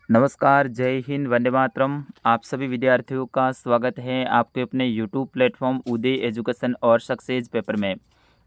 नमस्कार, जय हिंद, वंदे मातरम। आप सभी विद्यार्थियों का स्वागत है आपके अपने यूट्यूब प्लेटफॉर्म उदय एजुकेशन और सक्सेस पेपर में।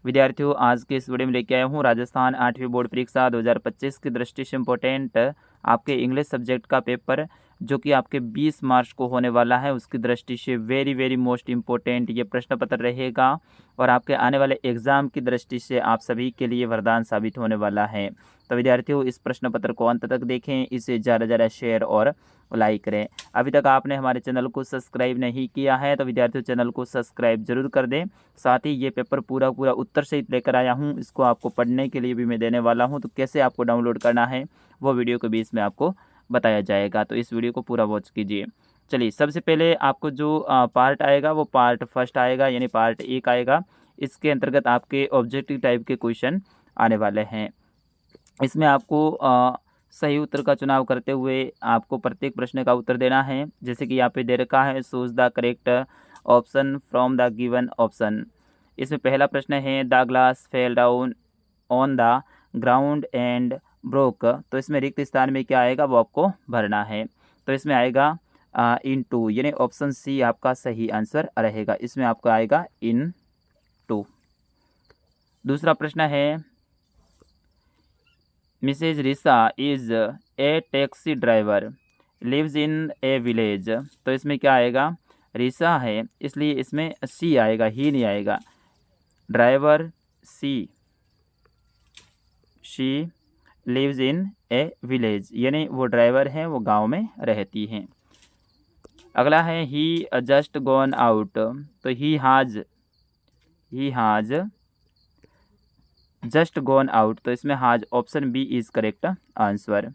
विद्यार्थियों, आज के इस वीडियो में लेके आया हूँ राजस्थान 8वीं बोर्ड परीक्षा 2025 की दृष्टि से इम्पोर्टेंट आपके इंग्लिश सब्जेक्ट का पेपर, जो कि आपके 20 मार्च को होने वाला है। उसकी दृष्टि से वेरी वेरी मोस्ट इम्पोर्टेंट ये प्रश्न पत्र रहेगा और आपके आने वाले एग्ज़ाम की दृष्टि से आप सभी के लिए वरदान साबित होने वाला है। तो विद्यार्थियों, इस प्रश्न पत्र को अंत तक देखें, इसे ज़्यादा ज़्यादा शेयर और लाइक करें। अभी तक आपने हमारे चैनल को सब्सक्राइब नहीं किया है तो विद्यार्थियों, चैनल को सब्सक्राइब जरूर कर दें। साथ ही ये पेपर पूरा पूरा उत्तर सहित लेकर आया हूँ, इसको आपको पढ़ने के लिए भी मैं देने वाला हूँ। तो कैसे आपको डाउनलोड करना है वो वीडियो के बीच में आपको बताया जाएगा, तो इस वीडियो को पूरा वॉच कीजिए। चलिए, सबसे पहले आपको जो पार्ट आएगा वो पार्ट फर्स्ट आएगा, यानी पार्ट 1 आएगा। इसके अंतर्गत आपके ऑब्जेक्टिव टाइप के क्वेश्चन आने वाले हैं। इसमें आपको सही उत्तर का चुनाव करते हुए आपको प्रत्येक प्रश्न का उत्तर देना है। जैसे कि यहाँ पे दे रखा है, choose the correct option from the given option. इसमें पहला प्रश्न है, the glass fell down on the ground and broke. तो इसमें रिक्त स्थान में क्या आएगा वो आपको भरना है। तो इसमें आएगा इन टू, यानी ऑप्शन सी आपका सही आंसर रहेगा। इसमें आपका आएगा इन टू। दूसरा प्रश्न है, Mrs Risa is a taxi driver, lives in a village. तो इसमें क्या आएगा, रिसा है इसलिए इसमें सी आएगा, ही नहीं आएगा। Driver C, she lives in a village, यानी वो ड्राइवर हैं, वो गांव में रहती हैं। अगला है, ही जस्ट गॉन आउट। तो ही हाज जस्ट गॉन आउट। तो इसमें has option B is correct answer.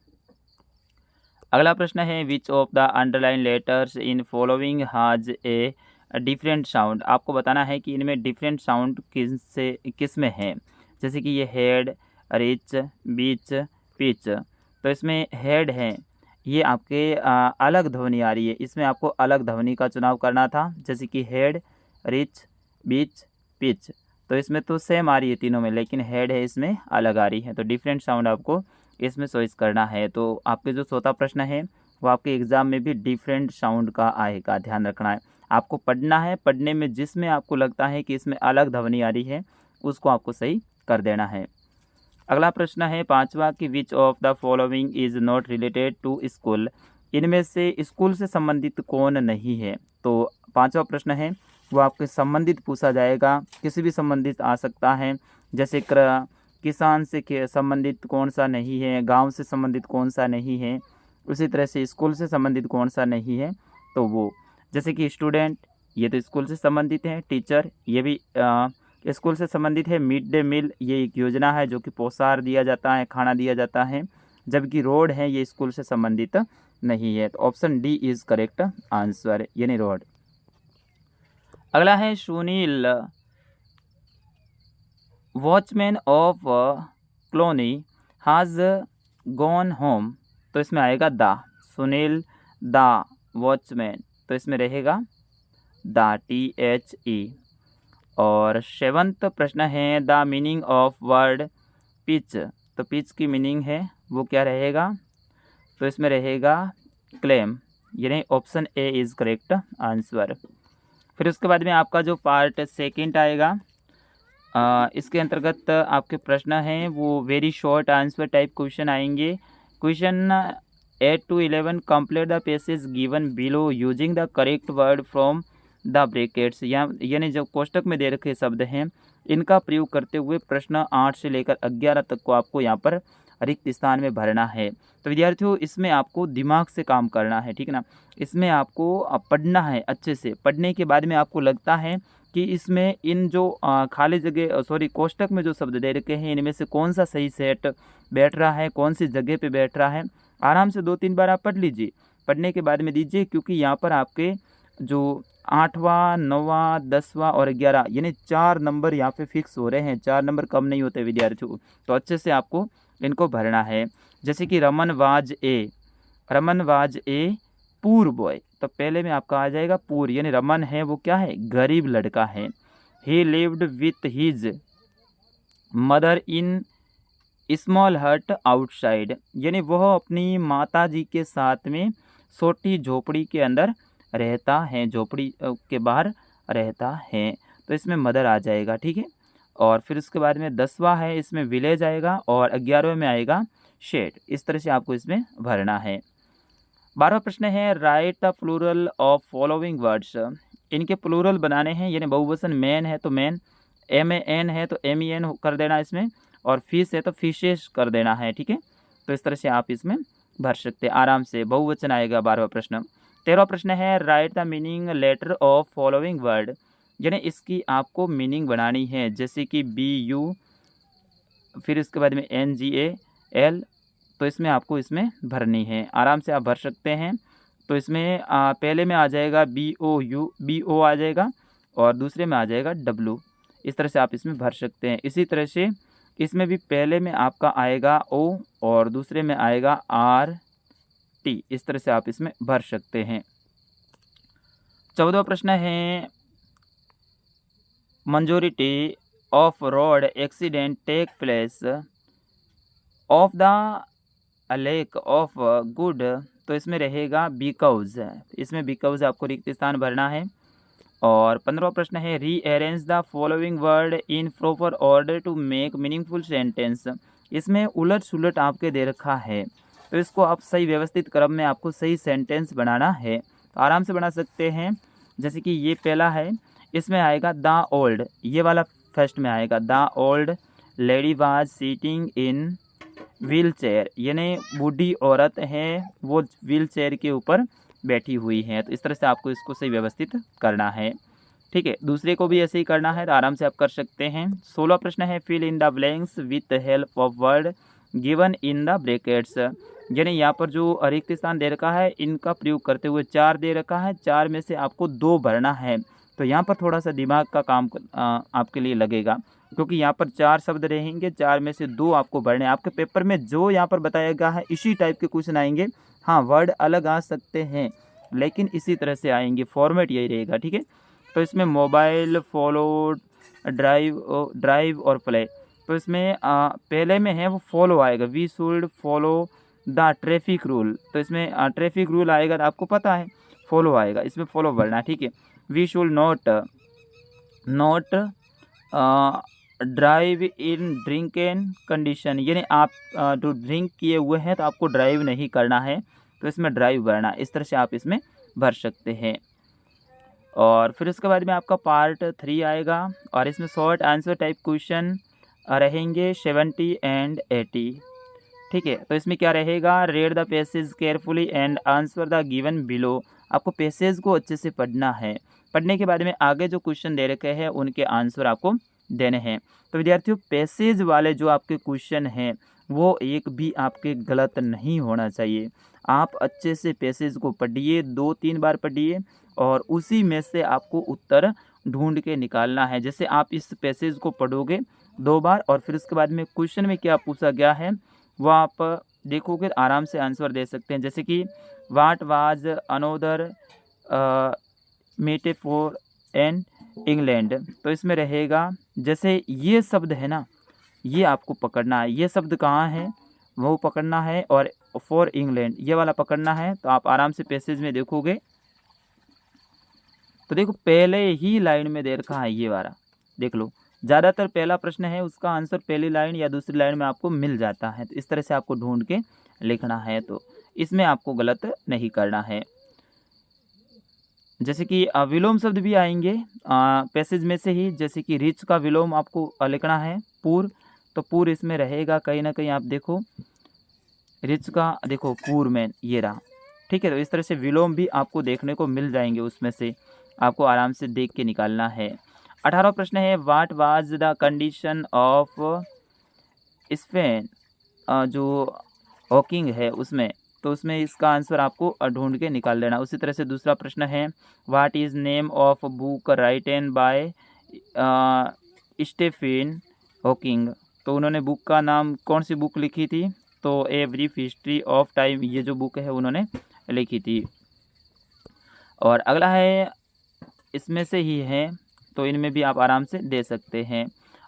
अगला प्रश्न है, which of the underline letters in following has a different sound. आपको बताना है कि इनमें डिफरेंट साउंड किस में है। जैसे कि ये हेड, रिच, बीच, पिच। तो इसमें हेड है, ये आपके अलग ध्वनि आ रही है, इसमें आपको अलग ध्वनि का चुनाव करना था। जैसे कि हेड, रिच, बीच, पिच। तो इसमें तो सेम आ रही है तीनों में, लेकिन हेड है इसमें अलग आ रही है। तो डिफरेंट साउंड आपको इसमें चॉइस करना है। तो आपके जो चौथा प्रश्न है वो आपके एग्ज़ाम में भी डिफरेंट साउंड का आएगा, ध्यान रखना है। आपको पढ़ना है, पढ़ने में जिसमें आपको लगता है कि इसमें अलग ध्वनि आ रही है उसको आपको सही कर देना है। अगला प्रश्न है पांचवा, कि which of the following is not related to school. इनमें से स्कूल से संबंधित कौन नहीं है। तो पांचवा प्रश्न है वो आपके संबंधित पूछा जाएगा, किसी भी संबंधित आ सकता है। जैसे किसान से संबंधित कौन सा नहीं है, गांव से संबंधित कौन सा नहीं है, उसी तरह से स्कूल से संबंधित कौन सा नहीं है। तो वो जैसे कि स्टूडेंट, ये तो स्कूल से संबंधित है। टीचर, ये भी स्कूल से संबंधित है। मिड डे मील, ये एक योजना है जो कि पोषाहार दिया जाता है, खाना दिया जाता है। जबकि रोड है, ये स्कूल से संबंधित नहीं है। तो option D is correct answer, यानी रोड। अगला है, सुनील वॉचमैन ऑफ क्लोनी हाज गॉन होम। तो इसमें आएगा द, सुनील द वॉचमैन। तो इसमें रहेगा द, THE। और सेवंथ प्रश्न है, the meaning of word pitch. तो पिच की मीनिंग है वो क्या रहेगा। तो इसमें रहेगा क्लेम, यानी option A is correct answer. फिर उसके बाद में आपका जो पार्ट सेकंड आएगा, इसके अंतर्गत आपके प्रश्न हैं वो very short answer type question आएंगे। Question 8 to 11, complete the passage given below using the correct word from the brackets. यानी जो कोष्टक में दे रखे शब्द हैं इनका प्रयोग करते हुए प्रश्न 8 से लेकर 11 तक को आपको यहाँ पर रिक्त स्थान में भरना है। तो विद्यार्थियों, इसमें आपको दिमाग से काम करना है, ठीक है ना। इसमें आपको पढ़ना है अच्छे से। पढ़ने के बाद में आपको लगता है कि इसमें इन जो खाली जगह कोष्टक में जो शब्द दे रखे हैं इनमें से कौन सा सही सेट बैठ रहा है, कौन सी जगह पे बैठ रहा है। आराम से 2-3 बार आप पढ़ लीजिए, पढ़ने के बाद में दीजिए, क्योंकि यहाँ पर आपके जो 8वां, 9वां, 10वां और 11 यानी 4 नंबर यहाँ पे फिक्स हो रहे हैं। 4 नंबर कम नहीं होते विद्यार्थियों, तो अच्छे से आपको इनको भरना है। जैसे कि रमन वाज ए पूर बॉय। तो पहले में आपका आ जाएगा पूर, यानी रमन है वो क्या है, गरीब लड़का है। ही lived with his mother in small हट आउटसाइड, यानी वह अपनी माता जी के साथ में छोटी झोपड़ी के अंदर रहता है, झोपड़ी के बाहर रहता है। तो इसमें मदर आ जाएगा, ठीक है। और फिर उसके बाद में 10वां है, इसमें विलेज आएगा और 11वें में आएगा शेड। इस तरह से आपको इसमें भरना है। 12वां प्रश्न है write the plural of following words. इनके प्लूरल बनाने हैं, यानी बहुवचन मैन है तो मैन, MAN है तो MEN कर देना इसमें, और फिश है तो फिशेस कर देना है, ठीक है। तो इस तरह से आप इसमें भर सकते हैं आराम से, बहुवचन आएगा 12वां प्रश्न। 13वां प्रश्न है write the meaning letter of following word, यानी इसकी आपको मीनिंग बनानी है, जैसे कि BU, फिर इसके बाद में NGAL। तो इसमें आपको इसमें भरनी है, आराम से आप भर सकते हैं। तो इसमें पहले में आ जाएगा BO आ जाएगा, और दूसरे में आ जाएगा W। इस तरह से आप इसमें भर सकते हैं। इसी तरह से इसमें भी पहले में आपका आएगा O और दूसरे में आएगा RT। इस तरह से आप इसमें भर सकते हैं। 14वां प्रश्न है majority of road accident take place of the lack of good। तो इसमें रहेगा बिकॉज, इसमें बिकॉज आपको रिक्त स्थान भरना है। और 15वां प्रश्न है rearrange the following word in proper order to make meaningful sentence. इसमें उलट सुलट आपके दे रखा है, तो इसको आप सही व्यवस्थित क्रम में आपको सही सेंटेंस बनाना है। तो आराम से बना सकते हैं। जैसे कि ये पहला है, इसमें आएगा द ओल्ड, ये वाला फर्स्ट में आएगा the old lady was seating in wheel chair, यानी बूढ़ी औरत है वो व्हील चेयर के ऊपर बैठी हुई है। तो इस तरह से आपको इसको सही व्यवस्थित करना है, ठीक है। दूसरे को भी ऐसे ही करना है, तो आराम से आप कर सकते हैं। 16वां प्रश्न है fill in the blanks with help of word given in the brackets, यानी यहाँ पर जो रिक्त स्थान दे रखा है इनका प्रयोग करते हुए 4 दे रखा है, 4 में से आपको 2 भरना है। तो यहाँ पर थोड़ा सा दिमाग का काम आपके लिए लगेगा, क्योंकि यहाँ पर 4 शब्द रहेंगे, 4 में से 2 आपको भरने। आपके पेपर में जो यहाँ पर बताया गया है इसी टाइप के क्वेश्चन आएंगे। हाँ, वर्ड अलग आ सकते हैं, लेकिन इसी तरह से आएंगे, फॉर्मेट यही रहेगा, ठीक है। तो इसमें मोबाइल, फॉलो, ड्राइव और प्ले। तो इसमें पहले में है वो फॉलो आएगा, we should follow the traffic rule. तो इसमें ट्रैफिक रूल आएगा, तो आपको पता है फॉलो आएगा, इसमें फॉलो भरना, ठीक है। We should not drive in drink and condition, यानी आप जो ड्रिंक किए हुए हैं तो आपको ड्राइव नहीं करना है, तो इसमें ड्राइव भरना। इस तरह से आप इसमें भर सकते हैं। और फिर उसके बाद में आपका पार्ट 3 आएगा, और इसमें शॉर्ट आंसर टाइप क्वेश्चन रहेंगे 70 एंड 80, ठीक है। तो इसमें क्या रहेगा, read the passage carefully and answer the given below. आपको पैसेज को अच्छे से पढ़ना है, पढ़ने के बाद में आगे जो क्वेश्चन दे रखे हैं उनके आंसर आपको देने हैं। तो विद्यार्थियों, पैसेज वाले जो आपके क्वेश्चन हैं वो एक भी आपके गलत नहीं होना चाहिए। आप अच्छे से पैसेज को पढ़िए, 2-3 बार पढ़िए, और उसी में से आपको उत्तर ढूंढ के निकालना है। जैसे आप इस पैसेज को पढ़ोगे 2 बार, और फिर उसके बाद में क्वेश्चन में क्या पूछा गया है वो आप देखोगे, आराम से आंसर दे सकते हैं। जैसे कि what was another metaphor and England. तो इसमें रहेगा, जैसे ये शब्द है ना, ये आपको पकड़ना है, ये शब्द कहाँ है वो पकड़ना है, और फॉर इंग्लैंड ये वाला पकड़ना है। तो आप आराम से पैसेज में देखोगे, तो देखो पहले ही लाइन में दे रखा है ये वाला, देख लो। ज़्यादातर पहला प्रश्न है उसका आंसर पहली लाइन या दूसरी लाइन में आपको मिल जाता है। तो इस तरह से आपको ढूंढ के लिखना है, तो इसमें आपको गलत नहीं करना है। जैसे कि विलोम शब्द भी आएंगे पैसेज में से ही, जैसे कि रिच का विलोम आपको लिखना है पूर। तो पूर इसमें रहेगा कहीं ना कहीं, आप देखो रिच का देखो पूर में ये रहा, ठीक है। तो इस तरह से विलोम भी आपको देखने को मिल जाएंगे, उसमें से आपको आराम से देख के निकालना है। 18वां प्रश्न है what was the condition of Spain, जो हॉकिंग है उसमें। तो उसमें इसका आंसर आपको ढूंढ के निकाल देना। उसी तरह से दूसरा प्रश्न है what is name of book written by Stephen Hawking. तो उन्होंने बुक का नाम, कौन सी बुक लिखी थी, तो a brief history of time, ये जो बुक है उन्होंने लिखी थी। और अगला है इसमें से ही है, तो इनमें भी आप आराम से दे सकते हैं।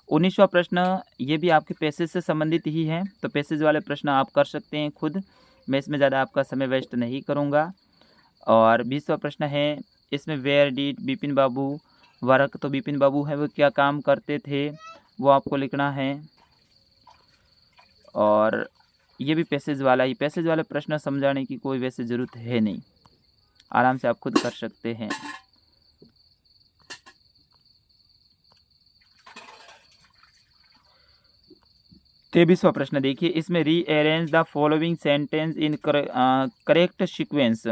19वां प्रश्न ये भी आपके पैसेज से संबंधित ही है, तो पैसेज वाले प्रश्न आप कर सकते हैं खुद, मैं इसमें ज़्यादा आपका समय वेस्ट नहीं करूँगा। और 20वां प्रश्न है, इसमें where did Bipin Babu work, तो बिपिन बाबू है वो क्या काम करते थे, वो आपको लिखना है। और ये भी पैसेज वाला ही, पैसेज वाले प्रश्न समझाने की कोई वैसे ज़रूरत है नहीं, आराम से आप खुद कर सकते हैं। तेईसवां प्रश्न देखिए, इसमें rearrange the following sentence in correct sequence,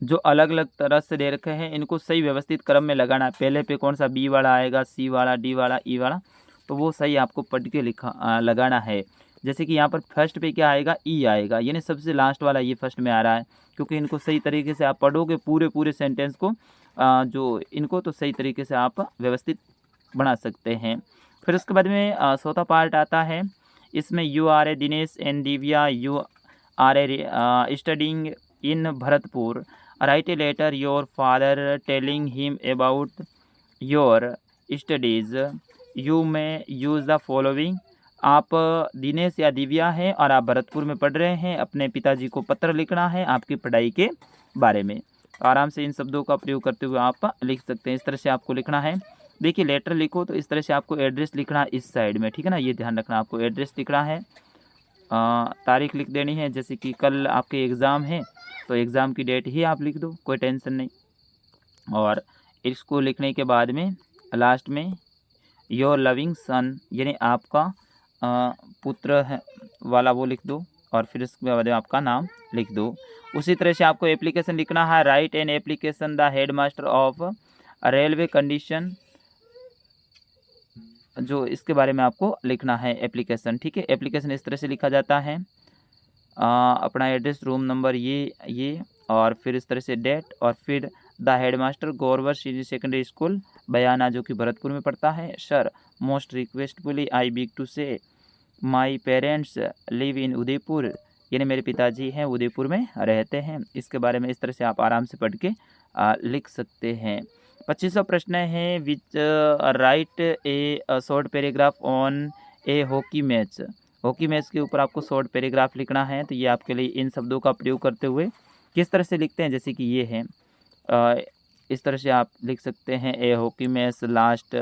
जो अलग अलग तरह से दे रखे हैं इनको सही व्यवस्थित क्रम में लगाना है। पहले पे कौन सा बी वाला आएगा, सी वाला, डी वाला, ई वाला, तो वो सही आपको पढ़ के लगाना है। जैसे कि यहाँ पर फर्स्ट पे क्या आएगा, ई आएगा, यानी सबसे लास्ट वाला ये फर्स्ट में आ रहा है, क्योंकि इनको सही तरीके से आप पढ़ोगे पूरे सेंटेंस को, जो इनको तो सही तरीके से आप व्यवस्थित बना सकते हैं। फिर उसके बाद में चौथा पार्ट आता है, इसमें you are a Dinesh and Divya, you are a studying in Bharatpur, write a letter your father telling him about your studies, you may use the following. आप दिनेश या दिव्या हैं और आप भरतपुर में पढ़ रहे हैं, अपने पिताजी को पत्र लिखना है आपकी पढ़ाई के बारे में। आराम से इन शब्दों का प्रयोग करते हुए आप लिख सकते हैं, इस तरह से आपको लिखना है। देखिए लेटर लिखो तो इस तरह से आपको एड्रेस लिखना है इस साइड में, ठीक है ना, ये ध्यान रखना, आपको एड्रेस लिखना है, तारीख लिख देनी है, जैसे कि कल आपके एग्ज़ाम है तो एग्ज़ाम की डेट ही आप लिख दो, कोई टेंशन नहीं। और इसको लिखने के बाद में लास्ट में योर लविंग सन, यानी आपका पुत्र है वाला वो लिख दो, और फिर इसके बाद में आपका नाम लिख दो। उसी तरह से आपको एप्लीकेशन लिखना है, right an application the head master of railway condition, जो इसके बारे में आपको लिखना है एप्लीकेशन, ठीक है। एप्लीकेशन इस तरह से लिखा जाता है, अपना एड्रेस, रूम नंबर ये और फिर इस तरह से डेट, और फिर द हेडमास्टर गौरवर सीनियर सेकेंडरी स्कूल बयाना, जो कि भरतपुर में पड़ता है। Sir most requestfully I beg to say my parents live in Udaipur, यानी मेरे पिताजी हैं उदयपुर में रहते हैं। इसके बारे में इस तरह से आप आराम से पढ़ के लिख सकते हैं। 25वां प्रश्न है, which write a short paragraph on a hockey match, hockey match के ऊपर आपको शॉर्ट पैराग्राफ लिखना है। तो ये आपके लिए इन शब्दों का प्रयोग करते हुए किस तरह से लिखते हैं, जैसे कि ये है, इस तरह से आप लिख सकते हैं, ए hockey match last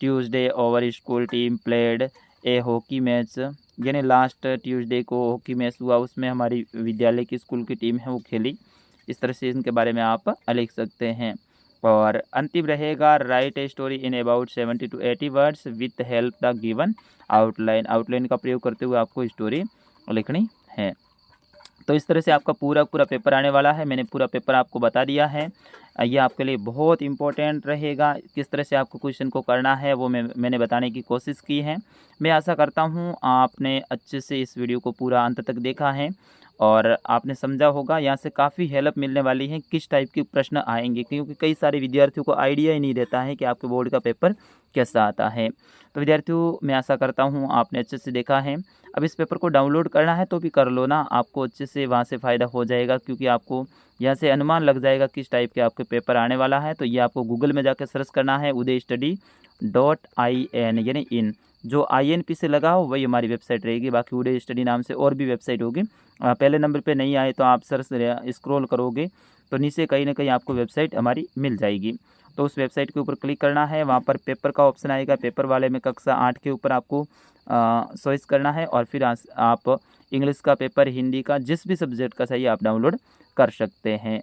Tuesday over school team played a hockey match, यानी लास्ट ट्यूसडे को हॉकी मैच हुआ, उसमें हमारी विद्यालय की स्कूल की टीम है वो खेली। इस तरह से इनके बारे में आप लिख सकते हैं। और अंतिम रहेगा, right a story in about 70 to 80 words with help the given outline, outline का प्रयोग करते हुए आपको स्टोरी लिखनी है। तो इस तरह से आपका पूरा पेपर आने वाला है, मैंने पूरा पेपर आपको बता दिया है। ये आपके लिए बहुत इंपॉर्टेंट रहेगा, किस तरह से आपको क्वेश्चन को करना है वो मैंने बताने की कोशिश की है। मैं आशा करता हूँ आपने अच्छे से इस वीडियो को पूरा अंत तक देखा है और आपने समझा होगा। यहाँ से काफ़ी हेल्प मिलने वाली है किस टाइप के प्रश्न आएंगे, क्योंकि कई सारे विद्यार्थियों को आइडिया ही नहीं रहता है कि आपके बोर्ड का पेपर कैसा आता है। तो विद्यार्थियों, मैं आशा करता हूँ आपने अच्छे से देखा है। अब इस पेपर को डाउनलोड करना है तो भी कर लो ना, आपको अच्छे से वहाँ से फ़ायदा हो जाएगा, क्योंकि आपको यहाँ से अनुमान लग जाएगा किस टाइप के आपके पेपर आने वाला है। तो ये आपको गूगल में जाकर सर्च करना है, uday.in, यानी इन, जो INP से लगा हो वही हमारी वेबसाइट रहेगी। बाकी उदय स्टडी नाम से और भी वेबसाइट होगी, पहले नंबर पे नहीं आए तो आप सर्च स्क्रॉल करोगे तो नीचे कहीं ना कहीं आपको वेबसाइट हमारी मिल जाएगी। तो उस वेबसाइट के ऊपर क्लिक करना है, वहाँ पर पेपर का ऑप्शन आएगा, पेपर वाले में कक्षा 8 के ऊपर आपको चॉइस करना है, और फिर आप इंग्लिश का पेपर, हिंदी का, जिस भी सब्जेक्ट का चाहिए आप डाउनलोड कर सकते हैं।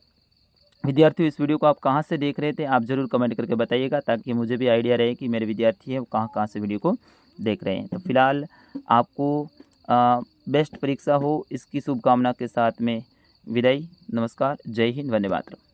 विद्यार्थियों, इस वीडियो को आप कहाँ से देख रहे थे आप ज़रूर कमेंट करके बताइएगा, ताकि मुझे भी आइडिया रहे कि मेरे विद्यार्थी हैं वो कहाँ से वीडियो को देख रहे हैं। तो फिलहाल आपको बेस्ट परीक्षा हो, इसकी शुभकामना के साथ में विदाई। नमस्कार, जय हिंद, वंदे मातरम।